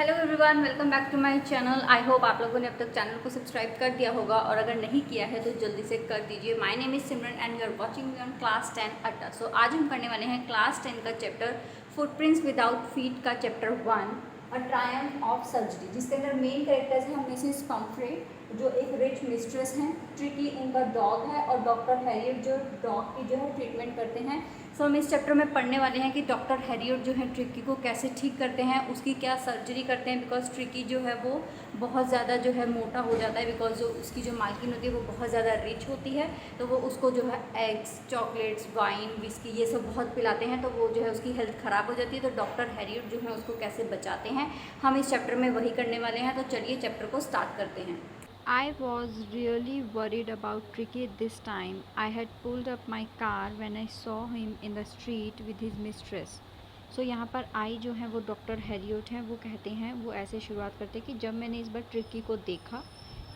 Hello everyone, welcome back to my channel. I hope आप लोगों ने अब तक चैनल को सब्सक्राइब कर दिया होगा और अगर नहीं किया है तो जल्दी से कर दीजिए। My name is Simran and you are watching me on class 10 Adda. सो आज हम करने वाले हैं क्लास 10 का चैप्टर फुटप्रिंट्स विदाउट फीट का chapter 1 a Triumph of surgery, जिसके अंदर मेन कैरेक्टर्स हैं मिसेस पंफ्रे जो एक रिच मिस्ट्रेस हैं, ट्रिकी उनका डॉग है और डॉक्टर हैरियट जो डॉग की जो है ट्रीटमेंट करते हैं। सो हम इस चैप्टर में पढ़ने वाले हैं कि डॉक्टर हैरियट जो है ट्रिकी को कैसे ठीक करते हैं, उसकी क्या सर्जरी करते हैं। बिकॉज ट्रिकी जो है वो बहुत ज़्यादा जो है मोटा हो जाता है, बिकॉज जो उसकी जो मालकिन होती है वो बहुत ज़्यादा रिच होती है, तो वो उसको जो है एग्स, चॉकलेट्स, वाइन, विस्की ये सब बहुत पिलाते हैं, तो वो जो है उसकी हेल्थ ख़राब हो जाती है। तो डॉक्टर हैरियट जो है उसको कैसे बचाते हैं, हम इस चैप्टर में वही करने वाले हैं। तो चलिए चैप्टर को स्टार्ट करते हैं। I was really worried about Tricky this time. I had pulled up my car when I saw him in the street with his mistress. So यहाँ पर आई जो है वो डॉक्टर हैरियट हैं, वो कहते हैं, वो ऐसे शुरुआत करते हैं कि जब मैंने इस बार ट्रिकी को देखा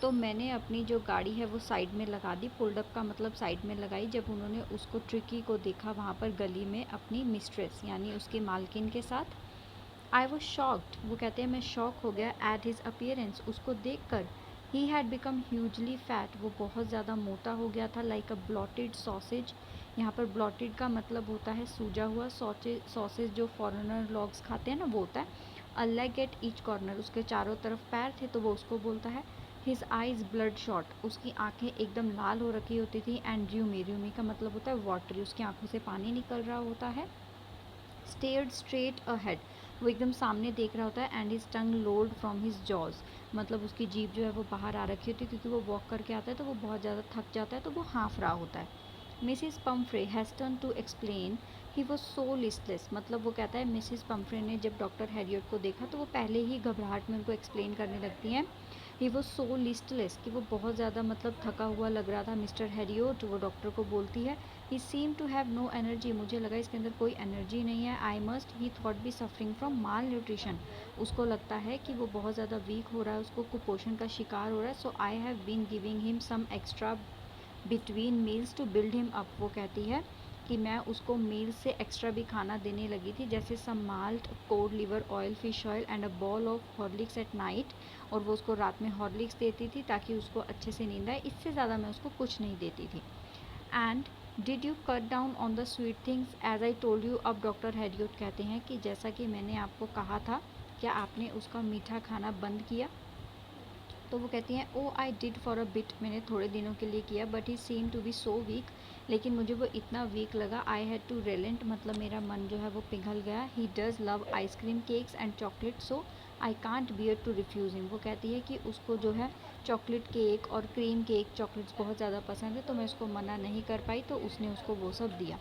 तो मैंने अपनी जो गाड़ी है वो साइड में लगा दी। पुल्ड अप का मतलब साइड में लगाई जब उन्होंने उसको ट्रिकी को देखा वहाँ पर गली में अपनी मिस्ट्रेस यानी उसके मालकिन के साथ। आई वॉज शॉक्ड, वो कहते हैं मैं शॉक हो गया एट हिज अपीयरेंस, उसको देख कर। He had become hugely fat, वो बहुत ज़्यादा मोटा हो गया था। लाइक अ ब्लॉटेड सॉसेज, यहाँ पर ब्लॉटेड का मतलब होता है सूजा हुआ। सॉसेज जो फॉरेनर लॉग्स खाते हैं ना वो होता है। A leg at each corner, उसके चारों तरफ पैर थे तो वो उसको बोलता है। हिज आइज ब्लड शॉट, उसकी आंखें एकदम लाल हो रखी होती थी। एंड र्यूमी, र्यूमी का मतलब होता है वाटरी, उसकी आंखों से पानी निकल रहा होता है। स्टेयर्ड स्ट्रेट अहेड, वो एकदम सामने देख रहा होता है। And his tongue load from his jaws, मतलब उसकी जीभ जो है वो बाहर आ रखी होती है क्योंकि वो वॉक करके आता है तो वो बहुत ज़्यादा थक जाता है तो वो हाँफ रहा होता है। Mrs Pumphrey has turn to explain he was so listless, मतलब वो कहता है मिसिस पम्फ्रे ने जब डॉक्टर हैरियट को देखा तो वो पहले ही घबराहट में उनको एक्सप्लेन करने लगती हैं। ही वॉज सो लिस्टलेस, कि वो बहुत ज़्यादा मतलब थका हुआ लग रहा था मिस्टर हैरियट। वो डॉक्टर को बोलती है he seem to have no energy, मुझे लगा इसके अंदर कोई एनर्जी नहीं है। I must he thought be suffering from malnutrition, उसको लगता है कि वो बहुत ज़्यादा वीक हो रहा है, उसको कुपोषण का शिकार हो रहा है। So I have been giving him some extra between meals to build him up, वो कहती है कि मैं उसको मील्स से एक्स्ट्रा भी खाना देने लगी थी, जैसे some malt, cod liver oil, fish oil and a bowl of Horlicks at night, और वो उसको रात में हॉर्लिक्स देती थी ताकि उसको अच्छे से नींद आए। इससे ज़्यादा मैं उसको कुछ नहीं देती थी। And did you cut down on the sweet things as I told you, अब डॉक्टर हैरियट कहते हैं कि जैसा कि मैंने आपको कहा था, क्या आपने उसका मीठा खाना बंद किया। तो वो कहती हैं oh I did for a bit, मैंने थोड़े दिनों के लिए किया, but he seem to be so weak, लेकिन मुझे वो इतना वीक लगा। आई हैड टू रेलेंट, मतलब मेरा मन जो है वो पिघल गया। He does love ice cream, cakes and chocolate, so I can't bear to refuse him, वो कहती है कि उसको जो है चॉकलेट केक और क्रीम केक, चॉकलेट्स बहुत ज़्यादा पसंद है, तो मैं उसको मना नहीं कर पाई, तो उसने उसको वो सब दिया।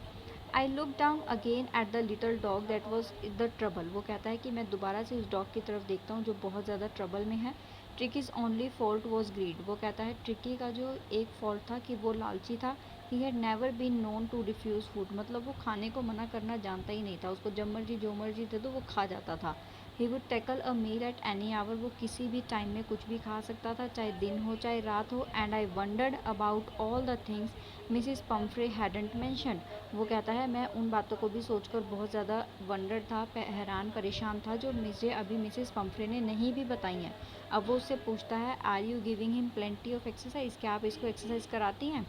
I look down again at the little dog that was the trouble, वो कहता है कि मैं दोबारा से उस डॉग की तरफ देखता हूँ जो बहुत ज़्यादा ट्रबल में है। ट्रिकीज़ ओनली फॉल्ट वॉज ग्रीड, वो कहता है ट्रिकी का जो एक फॉल्ट था कि वो लालची था। He had never been known to refuse food, मतलब वो खाने को मना करना जानता ही नहीं था, उसको जब मर्जी जो मर्जी दे दो वो खा जाता था। He would tackle a meal at any hour, वो किसी भी टाइम में कुछ भी खा सकता था, चाहे दिन हो चाहे रात हो। And I wandered about all the things Mrs Pomfrey hadn't mentioned, वो कहता है मैं उन बातों को भी सोचकर बहुत ज़्यादा वंडर था, हैरान परेशान था, जो मुझे अभी मिसिस पम्फ्रे ने नहीं भी बताई हैं। अब वो उससे पूछता है are you giving him plenty of exercise, क्या आप इसको एक्सरसाइज कराती हैं।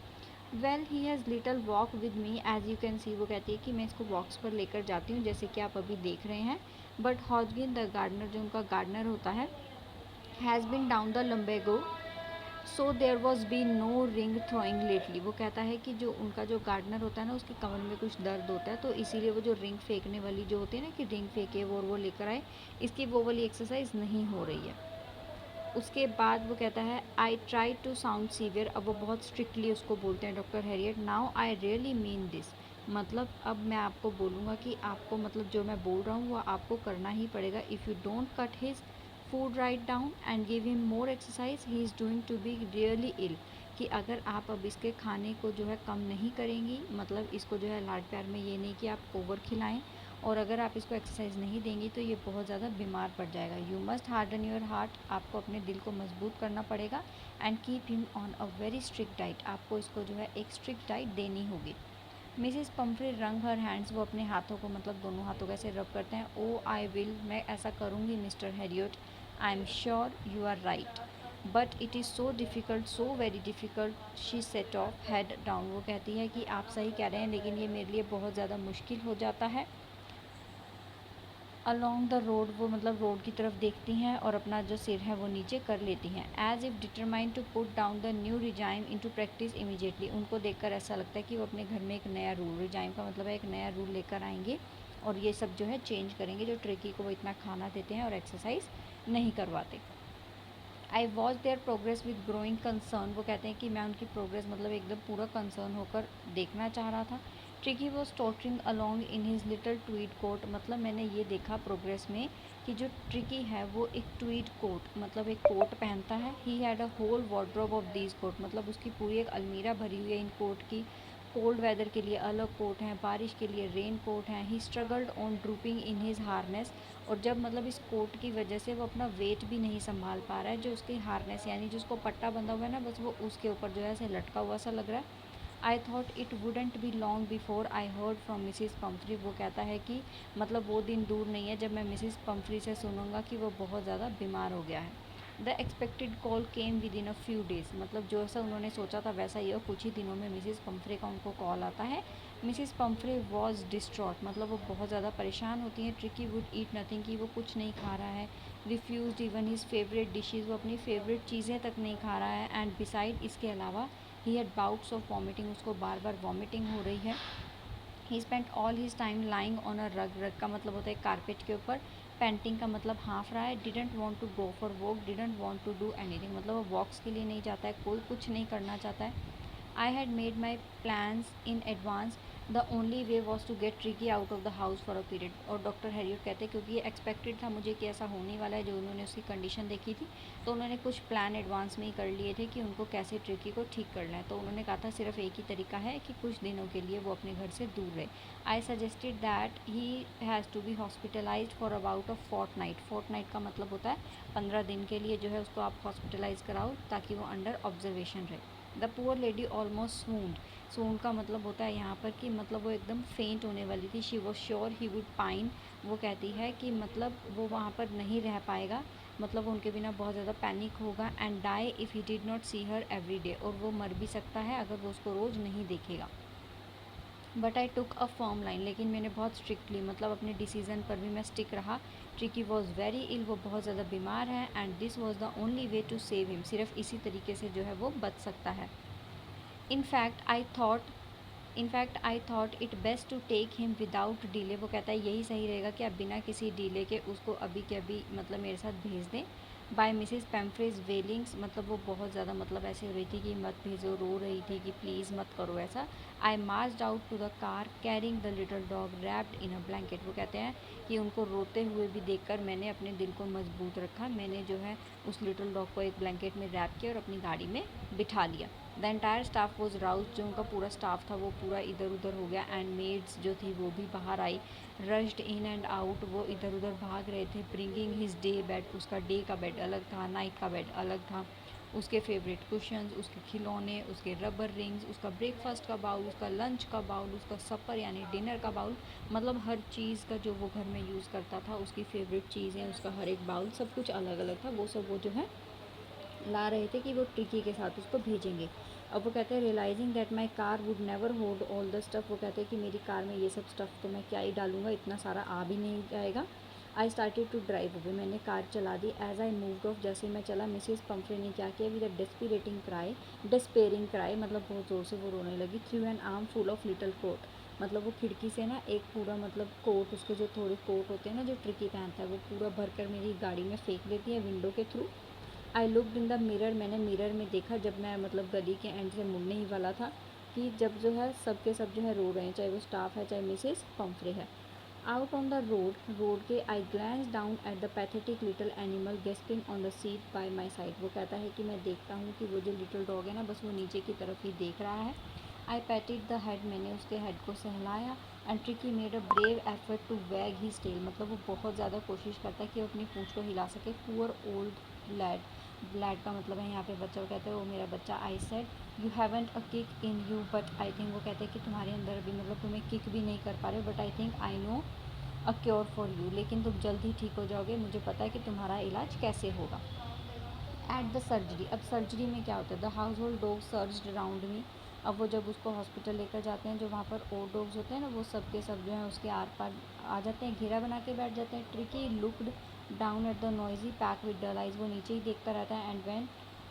Well he has little walk with me as you can see, वो कहती है कि मैं इसको वॉक्स पर लेकर जाती हूँ जैसे कि आप अभी देख रहे हैं। बट हॉजगिन द गार्डनर, जो उनका गार्डनर होता है, has been down the lumbago, so there was be no ring throwing lately, वो कहता है कि जो उनका जो गार्डनर होता है ना उसके कमर में कुछ दर्द होता है, तो इसीलिए वो जो रिंग फेंकने वाली जो होती है ना कि रिंग फेंके वो लेकर आए, इसकी वो वाली एक्सरसाइज नहीं हो रही है। उसके बाद वो कहता है I try to sound severe, अब वो बहुत स्ट्रिक्टली उसको बोलते हैं doctor Herriot, now I really mean this, मतलब अब मैं आपको बोलूँगा कि आपको मतलब जो मैं बोल रहा हूँ वो आपको करना ही पड़ेगा। If you don't cut his food right down and give him more exercise he is doing to be really ill, कि अगर आप अब इसके खाने को जो है कम नहीं करेंगी, मतलब इसको जो है लाड प्यार में, ये नहीं कि आप ओवर खिलाएं, और अगर आप इसको एक्सरसाइज नहीं देंगी तो ये बहुत ज़्यादा बीमार पड़ जाएगा। You must harden your heart, आपको अपने दिल को मजबूत करना पड़ेगा। And keep him on a very strict diet, आपको इसको जो है एक स्ट्रिक्ट डाइट देनी होगी। मिसिस पम्फ्रे रंग हर हैंड्स, वो अपने हाथों को मतलब दोनों हाथों को ऐसे रब करते हैं। ओ आई विल, मैं ऐसा करूँगी Mr Herriot. I am sure you are right but it is so difficult, so very difficult. She set off head down, वो कहती है कि आप सही कह रहे हैं लेकिन ये मेरे लिए बहुत ज़्यादा मुश्किल हो जाता है। अलॉन्ग द रोड, वो मतलब रोड की तरफ देखती हैं और अपना जो सिर है वो नीचे कर लेती हैं। As if determined to put down the new regime into practice immediately, उनको देखकर ऐसा लगता है कि वो अपने घर में एक नया रूल, रिजाइम का मतलब है एक नया रूल लेकर आएंगे और ये सब जो है चेंज करेंगे, जो ट्रिकी को वो इतना खाना देते हैं और एक्सरसाइज नहीं करवाते। I watch there progress with growing concern, वो कहते हैं कि मैं उनकी प्रोग्रेस मतलब एकदम पूरा कंसर्न होकर देखना चाह रहा था। Tricki was tottering along in his little tweed coat, मतलब मैंने ये देखा प्रोग्रेस में कि जो ट्रिकी है वो एक ट्वीड कोट मतलब एक कोट पहनता है। He had a whole wardrobe of these coat, मतलब उसकी पूरी एक अलमीरा भरी हुई है इन कोट की। कोल्ड वेदर के लिए अलग कोट हैं, बारिश के लिए रेन कोट हैं। He struggled on drooping in his harness, और जब मतलब इस कोट की वजह से वो अपना वेट भी नहीं संभाल पा रहा है, जो उसकी हार्नेस यानी जो उसको पट्टा बंधा हुआ है ना, बस वो उसके ऊपर जो है ऐसे लटका हुआ सा लग रहा है। आई thought it wouldn't be long before I heard from Mrs Pomfrey, वो कहता है कि मतलब वो दिन दूर नहीं है जब मैं मिसिस पम्फ्री से सुनूंगा कि वो बहुत ज़्यादा बीमार हो गया है। The expected call came with in a few days, मतलब जो ऐसा उन्होंने सोचा था वैसा ही हो, कुछ ही दिनों में मिसिस पम्फ्रे का उनको कॉल आता है। मिसिस पम्फ्रे वॉज डिस्ट्रॉट, मतलब वो बहुत ज़्यादा परेशान होती हैं। ट्रिकी वुड ईट नथिंग, कि वो कुछ नहीं खा रहा है। Refuse even his favourite dishes, वो अपनी फेवरेट चीज़ें तक नहीं खा रहा है। एंड बिसाइड, इसके अलावा he had bouts of vomiting, उसको बार बार वॉमिटिंग हो रही है। ही spent all his time lying on a रग, रग का मतलब होता है कारपेट के ऊपर। पेंटिंग का मतलब हाँफ रहा है। Didn't want to go for walk, didn't want to do anything, मतलब वो वॉक्स के लिए नहीं जाता है, कोई कुछ नहीं करना चाहता है। I had made my plans in advance, the only way was to get Tricki out of the house for a period. और डॉक्टर हैरियट कहते हैं क्योंकि ये एक्सपेक्टेड था मुझे कि ऐसा होने वाला है, जो उन्होंने उसकी कंडीशन देखी थी, तो उन्होंने कुछ प्लान एडवांस में ही कर लिए थे कि उनको कैसे ट्रिकी को ठीक करना है। तो उन्होंने कहा था सिर्फ एक ही तरीका है कि कुछ दिनों के लिए वो अपने घर से दूर रहे। I suggested that he has to be hospitalised for about a fortnight, fortnight का मतलब होता है 15 दिन के लिए जो है उसको आप हॉस्पिटलाइज कराओ ताकि वो अंडर ऑब्जर्वेशन रहे। द पुअर लेडी ऑलमोस्ट सून्ड, सूंड का मतलब होता है यहाँ पर कि मतलब वो एकदम फेंट होने वाली थी। She was sure he would pine, वो कहती है कि मतलब वो वहाँ पर नहीं रह पाएगा, मतलब उनके बिना बहुत ज़्यादा पैनिक होगा। And die if he did not see her every day, और वो मर भी सकता है अगर वो उसको रोज़ नहीं देखेगा। But I took a firm line, लेकिन मैंने बहुत स्ट्रिक्टली मतलब अपने डिसीज़न पर भी मैं स्टिक रहा। ट्रिकी वॉज वेरी इल, वो बहुत ज़्यादा बीमार है। And this was the only way to save him, सिर्फ इसी तरीके से जो है वो बच सकता है। In fact I thought it best to take him without delay, वो कहता है यही सही रहेगा कि आप बिना किसी डिले के उसको अभी के अभी मतलब मेरे साथ भेज दें। बाय मिसिस पैम्फ्रेज वेलिंग्स, मतलब वो बहुत ज़्यादा मतलब ऐसे हो रही थी कि मत भेजो, रो रही थी कि प्लीज़ मत करो ऐसा। I marched out to the car carrying the little dog wrapped in a blanket, वो कहते हैं कि उनको रोते हुए भी देखकर मैंने अपने दिल को मजबूत रखा। मैंने जो है उस लिटल डॉग को एक ब्लैंकेट में रैप किया और अपनी गाड़ी में बिठा लिया। The entire staff was Rouse, जो उनका पूरा स्टाफ था वो पूरा इधर उधर हो गया। एंड मेड्स जो थी वो भी बाहर आई। रश्ड इन एंड आउट, वो इधर उधर भाग रहे थे। ब्रिंगिंग हिज डे बेड, उसका डे का बेड अलग था, नाइट का बेड अलग था। उसके फेवरेट कुशंस, उसके खिलौने, उसके रबर रिंग्स, उसका ब्रेकफास्ट का बाउल, उसका लंच का बाउल, उसका सपर यानी डिनर का बाउल, मतलब हर चीज़ का जो वो घर में यूज़ करता था, उसकी फेवरेट चीज़ें, उसका हर एक बाउल, सब कुछ अलग अलग था। वो सब वो जो है ला रहे थे कि वो ट्रिकी के साथ उसको भेजेंगे। अब वो कहते हैं realising that my car would never hold all the stuff, वो कहते हैं कि मेरी कार में ये सब स्टफ़ तो मैं क्या ही डालूंगा, इतना सारा आ भी नहीं जाएगा। I started to drive away, मैंने कार चला दी। एज आई मूव्ड ऑफ, जैसे मैं चला, मिसिस पम्फ्रे ने क्या किया, विद अ डेस्पेरिंग क्राई, मतलब बहुत ज़ोर से वो रोने लगी। Through an armful of little coat, मतलब वो खिड़की से ना एक पूरा मतलब कोट, उसके जो थोड़े कोट होते हैं ना जो ट्रिकी पहनता है, वो पूरा भरकर मेरी गाड़ी में फेंक देती है विंडो के through. I looked in the mirror, मैंने मिरर में देखा जब मैं मतलब गली के एंड से मुड़ने ही वाला था कि जब जो है सब के सब जो है रो रहे हैं, चाहे वो स्टाफ है चाहे मिसेस पम्फ्रे है। आउट ऑन द रोड के I glance down at the pathetic little animal gasping on the seat by my side, वो कहता है कि मैं देखता हूँ कि वो जो लिटल डॉग है ना बस वो नीचे की तरफ ही देख रहा है। आई पैटेड द हेड, मैंने उसके हेड को सहलाया। And Tricki made a brave effort to wag his tail, मतलब वो बहुत ज़्यादा कोशिश करता है कि वो अपनी पूँछ को हिला सके। पुअर ओल्ड लैड, ब्लैड का मतलब है यहाँ पे बच्चा, वो कहते हैं वो मेरा बच्चा। I said you haven't a kick in you but I think, वो कहते हैं कि तुम्हारे अंदर अभी मतलब तुम्हें किक भी नहीं कर पा रहे हो, but I think I know a cure for you, लेकिन तुम जल्द ही ठीक हो जाओगे, मुझे पता है कि तुम्हारा इलाज कैसे होगा। एट द सर्जरी, अब सर्जरी में क्या होता है, the house hold dog surged around me. अब वो जब उसको हॉस्पिटल लेकर जाते हैं, जो वहाँ पर और डॉग्स होते हैं ना, वो सब के सब जो है उसके आर पार आ जाते हैं, घेरा बना के बैठ जाते हैं। Tricki looked down at the noisy pack with dull eyes, वो नीचे ही देखता रहता है। एंड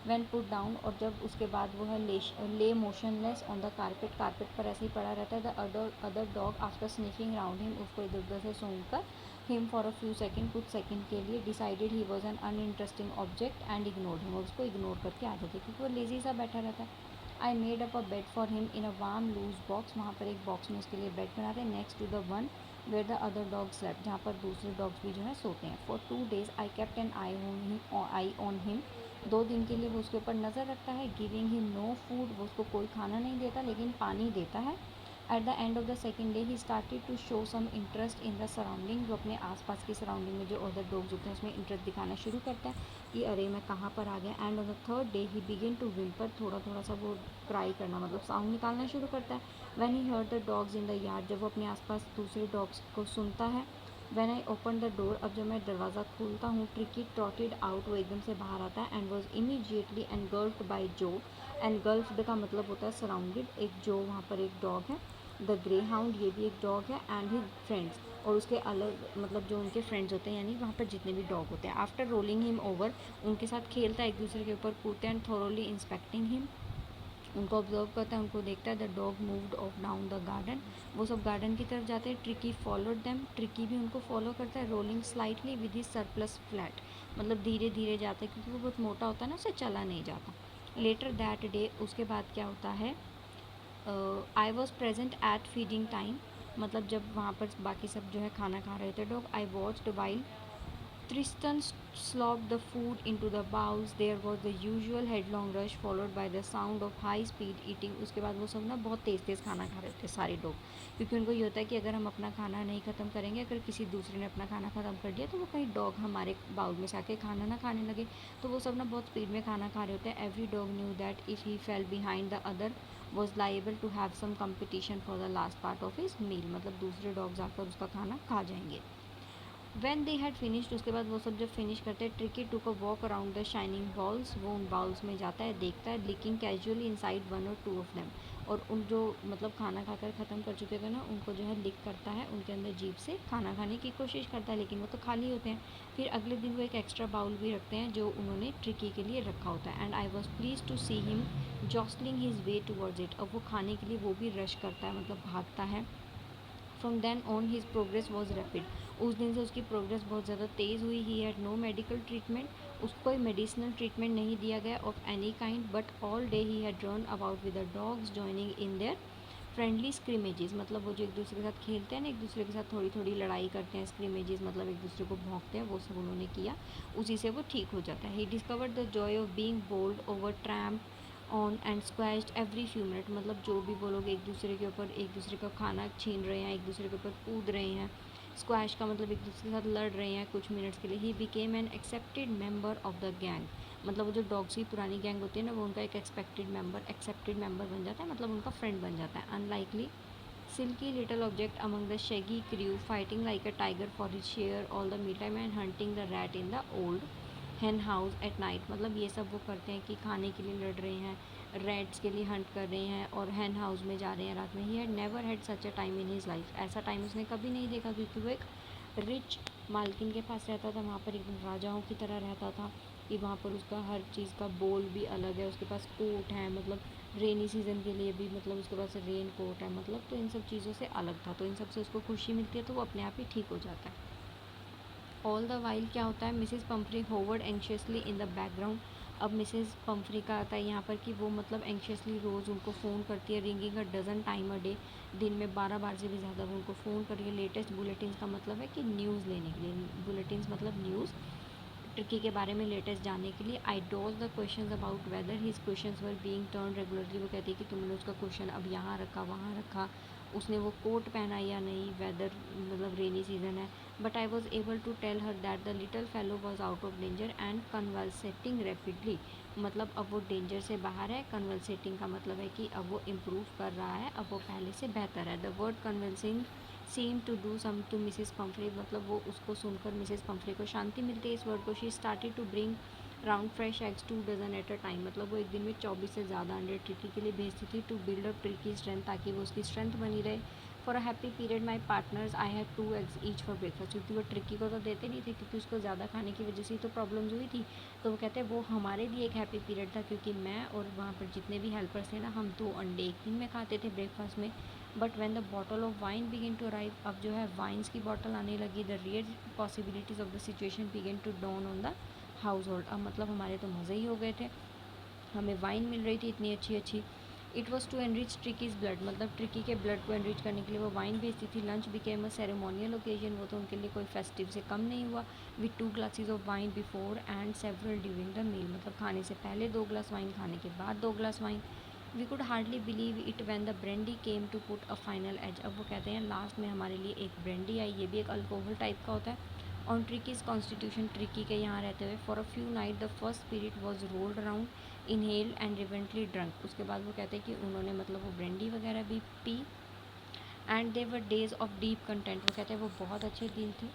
व्हेन पुट डाउन, और जब उसके बाद वो है ले मोशनलेस ऑन द कारपेट पर ऐसे ही पड़ा रहता है। The other dog after sniffing round him, उसको इधर उधर से सूंघ कर him for a few second, कुछ सेकेंड के लिए, decided he was an uninteresting object and ignored him, और उसको इग्नोर करके आ जाते क्योंकि वो लेजी सा बैठा रहता है। I made up a bed for him in a warm loose box, वहाँ पर एक बॉक्स में उसके लिए बेड बना रहे, next to the one where the other dog slept, जहाँ पर दूसरे डॉग्स भी जो है सोते हैं। For 2 days I kept an eye on him, 2 दिन के लिए वो उसके ऊपर नज़र रखता है। गिविंग हिम नो फूड, वो उसको कोई खाना नहीं देता लेकिन पानी देता है। At the end of the second day he started to show some interest in the surrounding, जो अपने आसपास की सराउंडिंग में जो अदर डॉग्स होते हैं उसमें इंटरेस्ट दिखाना शुरू करता है कि अरे मैं कहाँ पर आ गया। And on the third day he begin to whimper, थोड़ा थोड़ा सा वो क्राई करना मतलब साउंड निकालना शुरू करता है। When he heard the dogs in the yard, जब वो अपने आसपास दूसरे डॉग्स को सुनता है। When I open the door, अब जब मैं दरवाज़ा खोलता हूँ, ट्रिकी ट्रॉटेड आउट, वो एकदम से बाहर आता है। And was immediately engulfed by जो, एनगल्फ्ड का मतलब होता है सराउंडेड, एक जो वहाँ पर एक डॉग है, द ग्रे हाउंड, ये भी एक डॉग है, एंड हिज फ्रेंड्स, और उसके अलग मतलब जो उनके फ्रेंड्स होते हैं यानी वहाँ पर जितने भी डॉग होते हैं। आफ्टर रोलिंग हिम ओवर, उनके साथ खेलता है, एक दूसरे के ऊपर कूदते हैं। एंड थोरोली इंस्पेक्टिंग हिम, उनको ऑब्जर्व करता है, उनको देखता है। The dog moved of down the garden, वो सब गार्डन की तरफ जाते हैं। ट्रिकी फॉलोड देम, ट्रिकी भी उनको फॉलो करता है। Rolling slightly with his surplus flat, मतलब धीरे धीरे जाता है क्योंकि वो बहुत मोटा होता है ना, उससे चला नहीं जाता। लेटर दैट डे, उसके बाद क्या होता है, I was present at feeding time, मतलब जब वहाँ पर बाकी सब जो है खाना खा रहे थे dog. I watched while Tristan slopped the food into the bowls. There was the usual headlong rush followed by the sound of high speed eating. उसके बाद वो सब ना बहुत तेज़ तेज़ खाना खा रहे थे सारे लोग, क्योंकि उनको ये होता है कि अगर हम अपना खाना नहीं ख़त्म करेंगे, अगर किसी दूसरे ने अपना खाना ख़त्म कर दिया तो वो कहीं डॉग हमारे बाउल में से आके खाना ना खाने लगे। तो वो सब ना बहुत स्पीड में खाना खा रहे होते हैं। Every dog knew that if he fell behind the other was liable to have some competition for the last part of his meal, मतलब दूसरे डॉग्स आकर उसका खाना खा जाएंगे। When they had finished, उसके बाद वो सब जब फिनिश करते हैं, Tricki took a walk around the shining bowls, वो उन बॉल्स में जाता है, देखता है, licking casually inside 1 or 2 of them, और उन जो मतलब खाना खाकर ख़त्म कर चुके थे ना, उनको जो है लिक करता है, उनके अंदर जीभ से खाना खाने की कोशिश करता है, लेकिन वो तो खाली होते हैं। फिर अगले दिन वो एक एक्स्ट्रा बाउल भी रखते हैं जो उन्होंने ट्रिकी के लिए रखा होता है। And I was please to see him jostling his way towards it, अब वो खाने के लिए वो भी रश करता है, मतलब भागता है। From then on his progress was rapid, उस दिन से उसकी प्रोग्रेस बहुत ज़्यादा तेज़ हुई। He had no medical treatment, उसको कोई मेडिसिनल ट्रीटमेंट नहीं दिया गया of any kind, but all day he had run about with the dogs joining in their friendly scrimmages, मतलब वो जो एक दूसरे के साथ खेलते हैं ना, एक दूसरे के साथ थोड़ी थोड़ी लड़ाई करते हैं, स्क्रीमेजेस मतलब एक दूसरे को भौंकते हैं, वो सब उन्होंने किया, उसी से वो ठीक हो जाता है। He discovered the joy of being bowled over tramp on and squashed every few minute, मतलब जो भी वो लोग एक दूसरे के ऊपर एक दूसरे का खाना छीन रहे हैं, एक दूसरे के ऊपर कूद रहे हैं, स्क्वैश का मतलब एक दूसरे के साथ लड़ रहे हैं कुछ मिनट्स के लिए। He became an accepted member of the gang, मतलब वो जो डॉग्स की पुरानी गैंग होती है ना, वो उनका एक एक्सेप्टेड मेंबर बन जाता है, मतलब उनका फ्रेंड बन जाता है। Unlikely silky little object among the shaggy crew, fighting like a tiger for his share all the mealtime and hunting the rat in the old hen house at night, मतलब ये सब वो करते हैं कि खाने के लिए लड़ रहे हैं, रैट्स के लिए हंट कर रहे हैं और हैन हाउस में जा रहे हैं रात में। He had never had such a time in his life, ऐसा टाइम उसने कभी नहीं देखा, क्योंकि वो एक रिच मालकिन के पास रहता था, वहाँ पर एकदम राजाओं की तरह रहता था, कि वहाँ पर उसका हर चीज़ का बोल भी अलग है, उसके पास कोट है, मतलब रेनी सीज़न के लिए भी मतलब उसके पास रेन कोट है, मतलब तो इन सब चीज़ों से अलग था, तो इन सब से उसको खुशी मिलती है, तो वो अपने आप ही ठीक हो जाता है। ऑल द वाइल क्या होता है, Mrs Pomfrey hovered anxiously in the background, अब मिसेस पम्फ्री का आता है यहाँ पर कि वो मतलब एंशियसली रोज़ उनको फ़ोन करती है, ringing a dozen time a day, दिन में 12 बार से भी ज़्यादा वो उनको फ़ोन करिए। लेटेस्ट बुलेटिन का मतलब है कि न्यूज़ लेने के लिए, बुलेटिन मतलब न्यूज़, ट्रिकी के बारे में लेटेस्ट जानने के लिए। I dodge the question about whether his question were being turn regularly, वो कहती है कि तुमने उसका क्वेश्चन अब यहाँ रखा वहाँ रखा, उसने वो कोट पहना या नहीं, वेदर मतलब रेनी सीज़न है, but I was able to tell her that the little fellow was out of danger and convalescing rapidly. मतलब अब वो डेंजर से बाहर है, कन्वल्सेटिंग का मतलब है कि अब वो इम्प्रूव कर रहा है, अब वो पहले से बेहतर है। The word convulsing seem to do some to Mrs Pumphrey, मतलब वो उसको सुनकर मिसेस पम्फ्रे को शांति मिलती है इस वर्ड को। She started to bring round fresh eggs 2 dozen at a time, मतलब वो एक दिन में 24 से ज़्यादा अंडे ट्रिकी के लिए भेजती थी, to build up Tricki strength, ताकि वो उसकी स्ट्रेंथ बनी रहे। For a happy period my partners I have 2 eggs each for breakfast, क्योंकि वो ट्रिकी को तो देते नहीं थे, क्योंकि उसको ज़्यादा खाने की वजह से ही तो प्रॉब्लम्स हुई थी। तो वो कहते हैं वो हमारे लिए एक हैप्पी पीरियड था, क्योंकि मैं और वहाँ पर जितने भी हेल्पर्स थे ना, हम 2 अंडे एक दिन में खाते थे ब्रेकफास्ट में। But when the bottle of wine begin to arrive, अब जो है वाइन्स की बॉटल आने लगी, the real possibilities of the situation begin to dawn on the household. अब मतलब हमारे तो मज़े ही हो गए थे, हमें वाइन मिल रही थी इतनी अच्छी अच्छी। It was to enrich Tricki's blood, मतलब ट्रिकी के ब्लड को एनरिच करने के लिए वो वाइन भेजती थी। Lunch became a ceremonial occasion, वो तो उनके लिए कोई फेस्टिव से कम नहीं हुआ। With 2 glasses of wine before and several during the meal, मतलब खाने से पहले 2 ग्लास वाइन, खाने के बाद 2 glass wine. We could hardly believe it when the brandy came to put a final edge, अब वो कहते हैं लास्ट में हमारे लिए एक ब्रेंडी आई, ये भी एक अल्कोहल टाइप का होता है। ऑन ट्रिकीज़ कॉन्स्टिट्यूशन, ट्रिकी के यहाँ रहते हुए, for a few night the first spirit was rolled around, inhaled and इवेंटली drunk. उसके बाद वो कहते हैं कि उन्होंने मतलब वो ब्रेंडी वगैरह भी पी। And they were days of deep content, वो कहते हैं वो बहुत अच्छे दिन थे।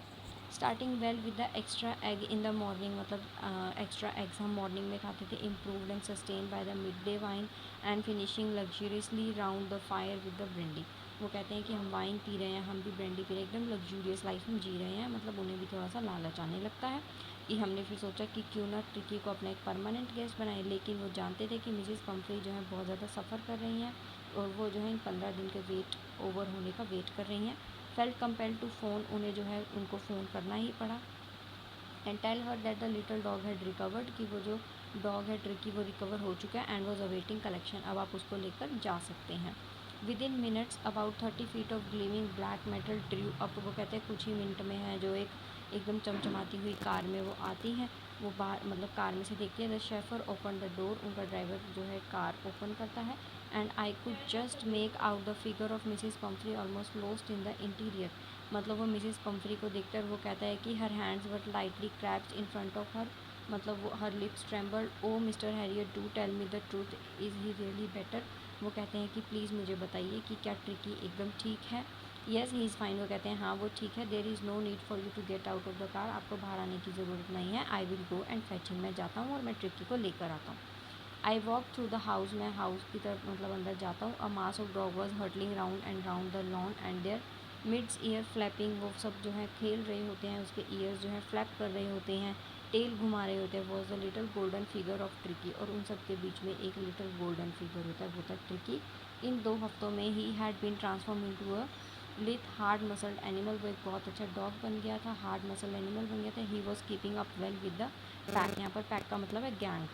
Starting well with the extra egg in the morning, मतलब एक्स्ट्रा एग्स हम मॉर्निंग में खाते थे, improved and sustain by the midday wine, and finishing luxuriously round the fire with the brandy. वो कहते हैं कि हम वाइन पी रहे हैं, हम भी ब्रेंडी पी रहे हैं, एकदम लग्जूरियस लाइफ में जी रहे हैं, मतलब उन्हें भी थोड़ा सा लालच आने लगता है। कि हमने फिर सोचा कि क्यों ना ट्रिकी को अपना एक परमानेंट गेस्ट बनाए, लेकिन वो जानते थे कि मिसेस पम्फ्रे जो है बहुत ज़्यादा सफ़र कर रही हैं, और वो जो है इन 15 दिन के वेट ओवर होने का वेट कर रही हैं। फेल्ट कंपेल टू फ़ोन, उन्हें जो है उनको फ़ोन करना ही पड़ा। And tell her that the little dog had recovered, कि वो जो डॉग है ट्रिकी वो रिकवर हो चुका है, एंड वॉज अवेटिंग कलेक्शन, अब आप उसको लेकर जा सकते हैं। With in minutes about 30 feet of gleaming black metal Drew up, वो कहते हैं कुछ ही मिनट में है जो एक एकदम चमचमाती हुई कार में वो आती हैं। वो बाहर मतलब कार में से देखती है। The chauffeur open the door, उनका ड्राइवर जो है कार ओपन करता है। And I could just make out the figure of Mrs Pumphrey almost lost in the interior, मतलब वो मिसेस पम्फ्री को देखकर वो कहता है कि her hands were lightly clasped in front of her, मतलब वो her lips trembled. Oh Mr Herriot do tell me the truth, is he really better, वो कहते हैं कि प्लीज़ मुझे बताइए कि क्या ट्रिकी एकदम ठीक है। येस ही इज़ फाइन, वो कहते हैं हाँ वो ठीक है। There is no need for you to get out of the car, आपको बाहर आने की ज़रूरत नहीं है। I will go and fetch him, मैं जाता हूँ और मैं ट्रिकी को लेकर आता हूँ। I walk through the house, मैं हाउस की तरफ मतलब अंदर जाता हूँ। A mass of dog was hurtling round and round the lawn and their mids ear flapping, वो सब जो है खेल रहे होते हैं, उसके ईयर्स जो है फ्लैप कर रहे होते हैं, टेल घुमा रहे होते हैं। Was the little golden figure of tricky, और उन सब के बीच में एक लिटल गोल्डन फिगर होता है, वो था ट्रिकी। इन 2 हफ्तों में he had been transform into a lithe hard muscled animal, वो एक बहुत अच्छा डॉग बन गया था, हार्ड मसल एनिमल बन गया था। He was keeping up well with the pack, यहाँ पर पैक का मतलब है गैंग,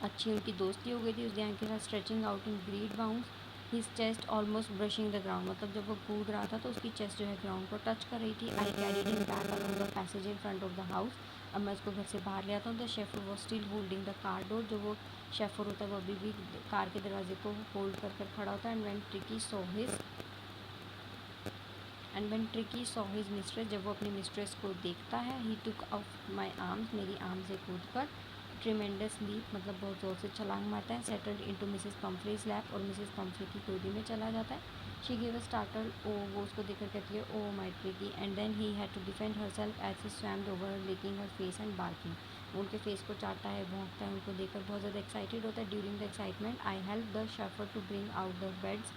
अच्छी उनकी दोस्ती हो गई थी उस गैंग के साथ। Stretching out in great bound his chest almost brushing the ground, मतलब जब वो कूद रहा था तो उसकी चेस्ट जो है ग्राउंड को टच कर रही थी। I carried him back along the passage in front of the house, अब मैं उसको घर से बाहर ले आता हूँ। The chauffeur was still holding the car door, जो वो शेफर होता है वो अभी भी कार के दरवाजे को होल्ड कर खड़ा होता है। And tricky saw his mistress, जब वो अपनी मिस्ट्रेस को देखता है, ही टुक ऑफ माई आर्म्स, मेरी आर्म से कूद कर ट्रिमेंडस लीप, मतलब बहुत ज़ोर से छलांग मारता है। Settled into Mrs Pumphrey's lap, और मिसेस पम्फ्री की गोदी में चला जाता है। She give a startle, oh वो उसको देखकर कहती है oh my Tricki, and then he had to defend her self as he swam over, licking her face and barking. उनके फेस को चाटता है, भौंकता है, उनको देखकर बहुत ज़्यादा एक्साइटेड होता है। During the excitement I help the chauffeur to bring out the beds,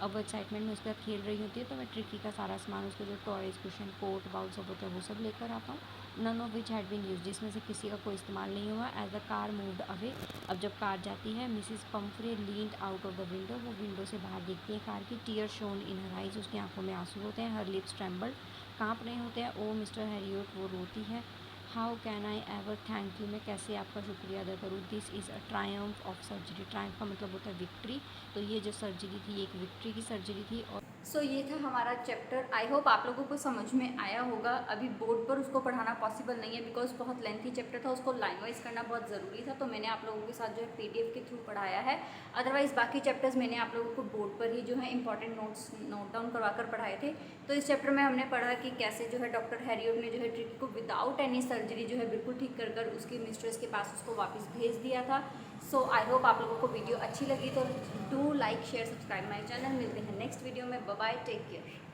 अब वो एक्साइटमेंट में उसके साथ खेल रही होती है तो मैं ट्रिकी का सारा सामान, उसके जो टॉयज कुशन कोट बाउल सब होता है वो सब लेकर आता हूँ। None of which had been use, जिसमें से किसी का कोई इस्तेमाल नहीं हुआ। As the car moved away, अब जब कार जाती है, Mrs Pumphrey leaned out of the window, वो विंडो से बाहर देखती है कार की। Tear shone in her eyes, उसकी आंखों में आंसू होते हैं। हर लिप्स ट्रेम्बल्ड, काँप रहे होते हैं। ओ मिस्टर हैरियट, वो रोती है। How can I ever thank you, मैं कैसे आपका शुक्रिया अदा करूँ। This is a Triumph of surgery, Triumph का मतलब होता है विक्ट्री, तो ये जो सर्जरी थी एक विक्ट्री की सर्जरी थी। और सो ये था हमारा चैप्टर। आई होप आप लोगों को समझ में आया होगा। अभी बोर्ड पर उसको पढ़ाना पॉसिबल नहीं है बिकॉज बहुत लेंथी चैप्टर था, उसको लाइन वाइज करना बहुत ज़रूरी था, तो मैंने आप लोगों के साथ जो है PDF के थ्रू पढ़ाया है। अदरवाइज़ बाकी चैप्टर्स मैंने आप लोगों को बोर्ड पर ही जो है इंपॉर्टेंट नोट्स नोट डाउन करवा कर पढ़ाए थे। तो इस चैप्टर में हमने पढ़ा कि कैसे जो है डॉक्टर हैरियट ने जो है ट्रिकी को विदाउट एनी सर्जरी जो है बिल्कुल ठीक कर उसकी मिस्ट्रेस के पास उसको वापस भेज दिया था। सो आई होप आप लोगों को वीडियो अच्छी लगी, तो do like share subscribe my channel. मिलते हैं नेक्स्ट वीडियो में। Bye bye, take care.